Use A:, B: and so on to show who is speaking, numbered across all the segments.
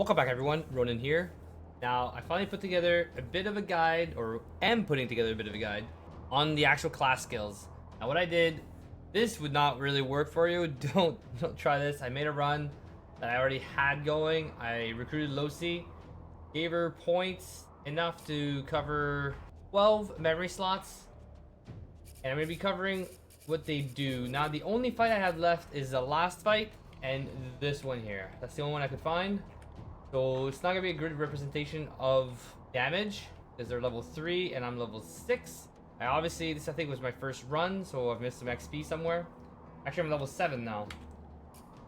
A: Welcome back everyone, Ronan here. Now, I finally put together a bit of a guide, or am putting together a bit of a guide, on the actual class skills. Now what I did, this would not really work for you, don't try this. I made a run that I already had going. I recruited Losi, gave her points enough to cover 12 memory slots, and I'm going to be covering what they do. Now the only fight I have left is the last fight, and this one here. That's the only one I could find. So it's not gonna be a good representation of damage because they're level 3 and I'm level 6. Obviously this I think was my first run, so I've missed some XP somewhere. Actually I'm level 7 now.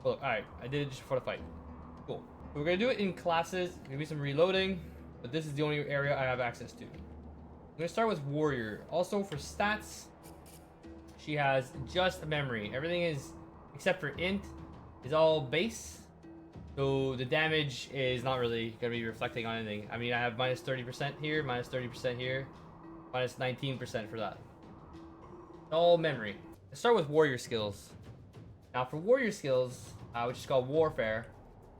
A: Well, alright, I did it just for the fight. Cool. So we're gonna do it in classes, maybe some reloading, but this is the only area I have access to. I'm gonna start with Warrior. Also for stats, she has just a memory. Everything is, except for int, is all base. So the damage is not really going to be reflecting on anything. I mean, I have minus 30% here, minus 30% here, minus 19% for that. All memory. Let's start with warrior skills. Now for warrior skills, which is called warfare,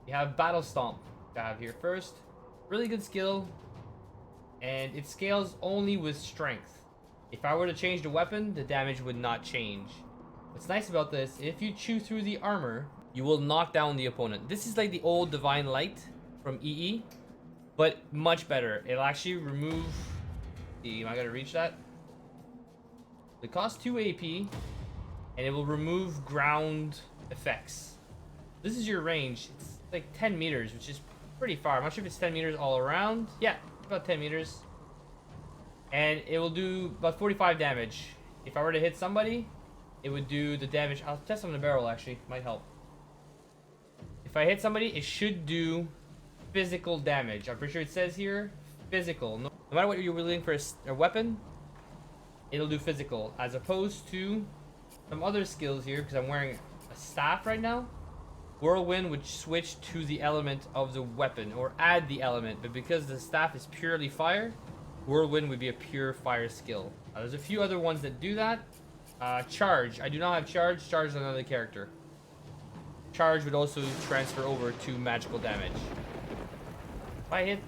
A: you have battle stomp. I have here first. Really good skill, and it scales only with strength. If I were to change the weapon, the damage would not change. What's nice about this, if you chew through the armor, you will knock down the opponent. This is like the old Divine Light from EE, but much better. It'll actually remove the... Am I gonna reach that? It costs 2 AP, and it will remove ground effects. This is your range. It's like 10 meters, which is pretty far. I'm not sure if it's 10 meters all around. Yeah, about 10 meters. And it will do about 45 damage. If I were to hit somebody, it would do the damage. I'll test on the barrel actually, might help. If I hit somebody, it should do physical damage. I'm pretty sure it says here physical. No matter what you're wielding for a weapon, it'll do physical, as opposed to some other skills here. Because I'm wearing a staff right now, Whirlwind would switch to the element of the weapon or add the element, but because the staff is purely fire, Whirlwind would be a pure fire skill. There's a few other ones that do that. Charge. I do not have charge. Charge is another character. Charge would also transfer over to magical damage. If I hit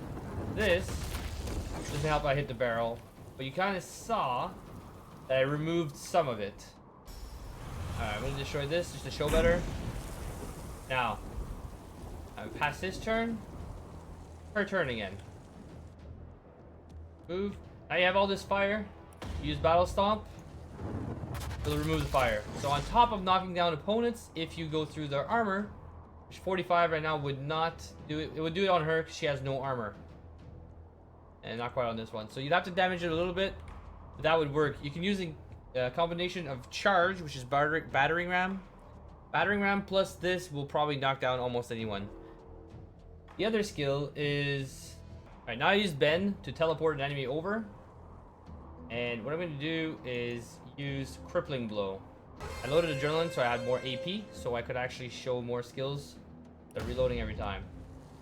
A: this, it doesn't help I hit the barrel, but you kind of saw that I removed some of it. Alright, I'm going to destroy this just to show better. Now, I'm past his turn. Her turn again. Move. Now you have all this fire. Use Battle Stomp. It'll remove the fire. So on top of knocking down opponents, if you go through their armor, which 45 right now would not do it. It would do it on her because she has no armor. And not quite on this one. So you'd have to damage it a little bit, but that would work. You can use a combination of charge, which is battering ram. Battering ram plus this will probably knock down almost anyone. The other skill is... Alright, now I use Ben to teleport an enemy over. And what I'm going to do is use Crippling Blow. I loaded Adrenaline so I had more AP, so I could actually show more skills. They're reloading every time.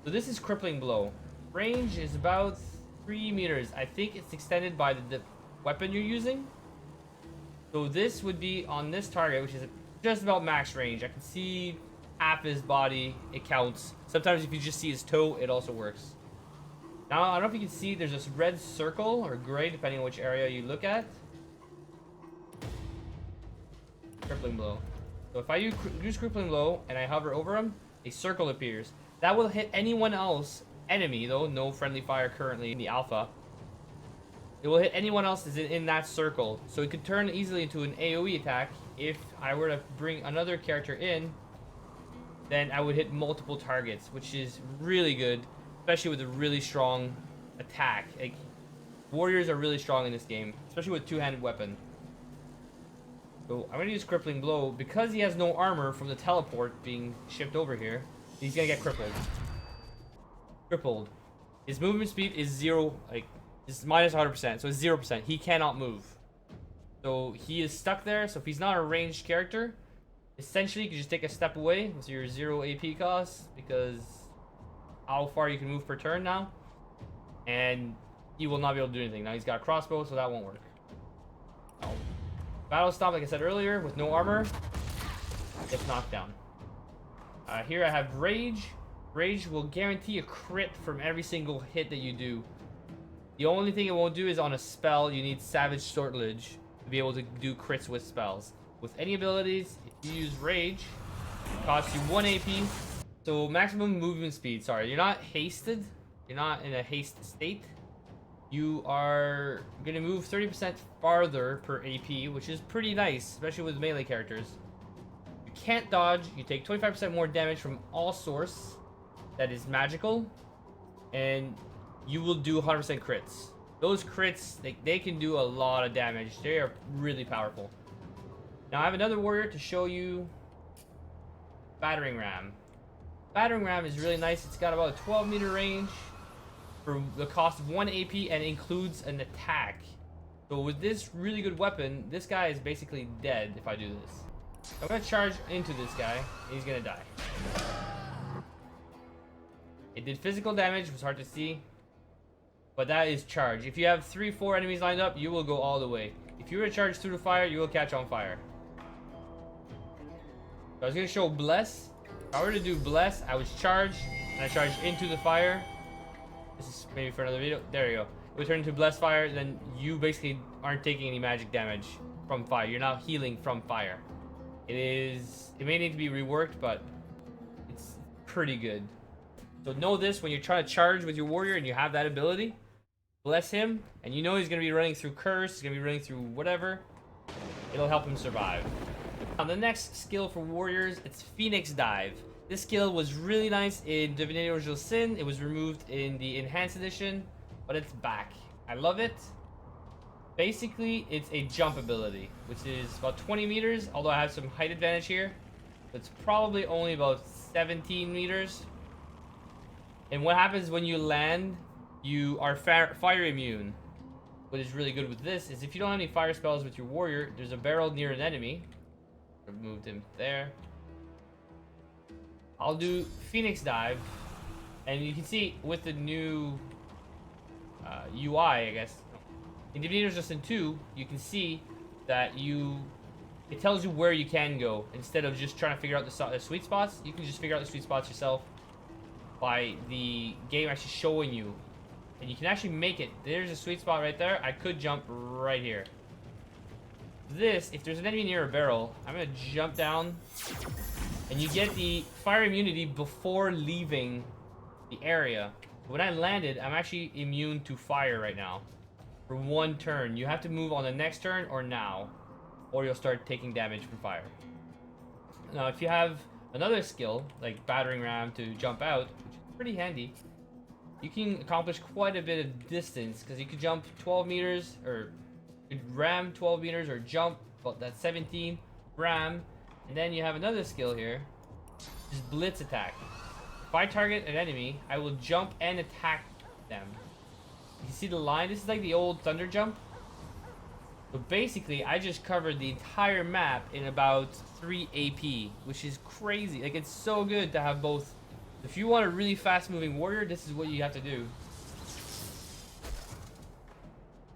A: So this is Crippling Blow. Range is about 3 meters. I think it's extended by the weapon you're using. So this would be on this target, which is just about max range. I can see half his body. It counts. Sometimes if you just see his toe, it also works. Now, I don't know if you can see, there's this red circle, or gray, depending on which area you look at. Crippling Blow. So if I use Crippling Blow, and I hover over him, a circle appears. That will hit anyone else, enemy though, no friendly fire currently in the alpha. It will hit anyone else that's in that circle. So it could turn easily into an AoE attack. If I were to bring another character in, then I would hit multiple targets, which is really good. Especially with a really strong attack. Like, warriors are really strong in this game, especially with two-handed weapon. So I'm gonna use Crippling Blow because he has no armor from the teleport being shipped over here. He's gonna get crippled. Crippled. His movement speed is 0, like it's minus 100%, so it's 0%. He cannot move. So he is stuck there. So if he's not a ranged character, essentially you can just take a step away with your 0 AP cost, because how far you can move per turn now, and he will not be able to do anything. Now he's got a crossbow, so that won't work. Oh. Battle Stomp, like I said earlier, with no armor, it's knocked down. Here I have Rage. Rage will guarantee a crit from every single hit that you do. The only thing it won't do is on a spell, you need Savage Sortilege to be able to do crits with spells. With any abilities, if you use Rage, it costs you 1 AP. So maximum movement speed, sorry, you're not hasted. You're not in a haste state. You are going to move 30% farther per AP, which is pretty nice, especially with melee characters. You can't dodge. You take 25% more damage from all source that is magical. And you will do 100% crits. Those crits, they can do a lot of damage. They are really powerful. Now I have another warrior to show you. Battering Ram. Battering Ram is really nice. It's got about a 12-meter range for the cost of 1 AP and includes an attack. So with this really good weapon, this guy is basically dead if I do this. I'm gonna charge into this guy, and he's gonna die. It did physical damage, it was hard to see. But that is charge. If you have 3-4 enemies lined up, you will go all the way. If you were to charge through the fire, you will catch on fire. So I was gonna show Bless. If I were to do Bless, I was charged, and I charged into the fire. This is maybe for another video. There you go. It would turn into Bless Fire, then you basically aren't taking any magic damage from fire. You're now healing from fire. It may need to be reworked, but it's pretty good. So know this when you're trying to charge with your warrior and you have that ability. Bless him, and you know he's going to be running through Curse, he's going to be running through whatever. It'll help him survive. Now the next skill for warriors, it's Phoenix Dive. This skill was really nice in Divinity Original Sin. It was removed in the Enhanced Edition, but it's back. I love it. Basically, it's a jump ability, which is about 20 meters, although I have some height advantage here. It's probably only about 17 meters. And what happens when you land, you are fire immune. What is really good with this is if you don't have any fire spells with your warrior, there's a barrel near an enemy. I've moved him there. I'll do Phoenix Dive, and you can see with the new UI, I guess. In Divinity Original Sin 2, you can see that it tells you where you can go instead of just trying to figure out the sweet spots. You can just figure out the sweet spots yourself by the game actually showing you, and you can actually make it. There's a sweet spot right there. I could jump right here. This, if there's an enemy near a barrel, I'm gonna jump down, and you get the fire immunity before leaving the area. When I landed, I'm actually immune to fire right now for 1 turn. You have to move on the next turn or now, or you'll start taking damage from fire. Now if you have another skill like Battering Ram to jump out, which is pretty handy, you can accomplish quite a bit of distance because you could jump 12 meters, or you could ram 12 meters, or jump about that 17, ram. And then you have another skill here, which is Blitz Attack. If I target an enemy, I will jump and attack them. You can see the line. This is like the old Thunder Jump. But basically, I just covered the entire map in about 3 AP, which is crazy. Like, it's so good to have both. If you want a really fast-moving warrior, this is what you have to do.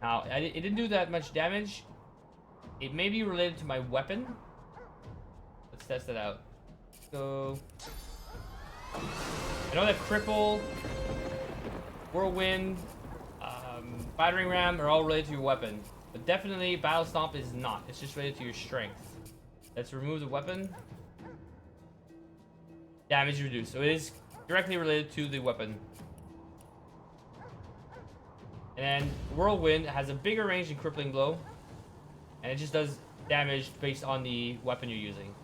A: Now, it didn't do that much damage. It may be related to my weapon. Let's test it out. So, I know that Cripple, Whirlwind, Battering Ram are all related to your weapon. But definitely, Battle Stomp is not. It's just related to your strength. Let's remove the weapon. Damage reduced. So it is directly related to the weapon. And then Whirlwind has a bigger range than Crippling Blow. And it just does damage based on the weapon you're using.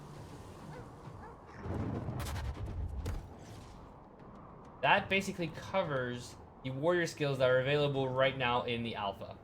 A: That basically covers the warrior skills that are available right now in the alpha.